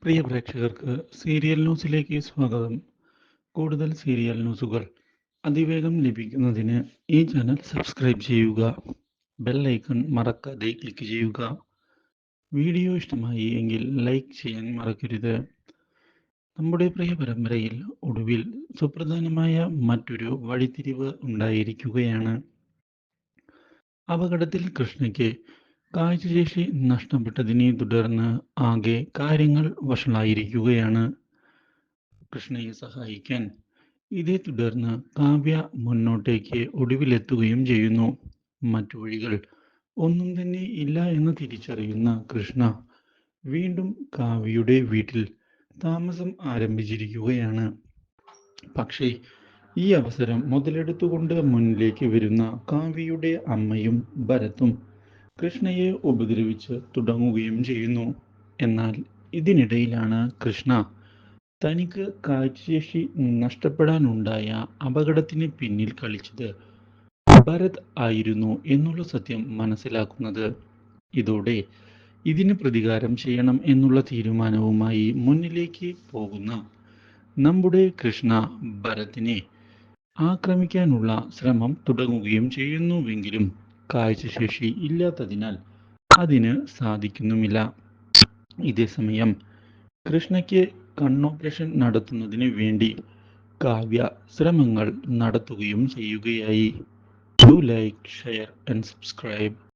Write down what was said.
പ്രിയ പ്രേക്ഷകർക്ക് സീരിയൽ ന്യൂസിലേക്ക് സ്വാഗതം. കൂടുതൽ സീരിയൽ ന്യൂസുകൾ അതിവേഗം ലഭിക്കുന്നതിന് ഈ ചാനൽ സബ്സ്ക്രൈബ് ചെയ്യുക. ബെൽ ഐക്കൺ മറക്കാതെ ക്ലിക്ക് ചെയ്യുക. വീഡിയോ ഇഷ്ടമായി എങ്കിൽ ലൈക്ക് ചെയ്യാൻ മറക്കരുത്. നമ്മുടെ പ്രിയ പരമ്പരയിൽ ഒടുവിൽ സുപ്രധാനമായ മറ്റൊരു വഴിത്തിരിവ് ഉണ്ടായിരിക്കുകയാണ്. അപകടത്തിൽ കൃഷ്ണയ്ക്ക് കാഴ്ചശേഷി നഷ്ടപ്പെട്ടതിനെ തുടർന്ന് ആകെ കാര്യങ്ങൾ വഷളായിരിക്കുകയാണ്. കൃഷ്ണയെ സഹായിക്കാൻ ഇതേ തുടർന്ന് കാവ്യ മുന്നോട്ടേക്ക് ഒടുവിലെത്തുകയും ചെയ്യുന്നു. മറ്റു വഴികൾ ഒന്നും തന്നെ ഇല്ല എന്ന് തിരിച്ചറിയുന്ന കൃഷ്ണ വീണ്ടും കാവ്യയുടെ വീട്ടിൽ താമസം ആരംഭിച്ചിരിക്കുകയാണ്. പക്ഷേ ഈ അവസരം മുതലെടുത്തുകൊണ്ട് മുന്നിലേക്ക് വരുന്ന കാവ്യയുടെ അമ്മയും ഭരത്തും കൃഷ്ണയെ ഉപദ്രവിച്ച് തുടങ്ങുകയും ചെയ്യുന്നു. എന്നാൽ ഇതിനിടയിലാണ് കൃഷ്ണ തനിക്ക് കാഴ്ചശേഷി നഷ്ടപ്പെടാനുണ്ടായ അപകടത്തിന് പിന്നിൽ കളിച്ചത് ഭരത് ആയിരുന്നു എന്നുള്ള സത്യം മനസ്സിലാക്കുന്നത്. ഇതോടെ ഇതിന് പ്രതികാരം ചെയ്യണം എന്നുള്ള തീരുമാനവുമായി മുന്നിലേക്ക് പോകുന്ന നമ്മുടെ കൃഷ്ണ ഭരതിനെ ആക്രമിക്കാനുള്ള ശ്രമം തുടങ്ങുകയും ചെയ്യുന്നുവെങ്കിലും കാഴ്ചശേഷി ഇല്ലാത്തതിനാൽ അതിന് സാധിക്കുന്നുമില്ല. ഇതേസമയം കൃഷ്ണയ്ക്ക് കണ്ണോപ്പറേഷൻ നടത്തുന്നതിന് വേണ്ടി കാവ്യ ശ്രമങ്ങൾ നടത്തുകയും ചെയ്യുകയായി. Do like, share and subscribe.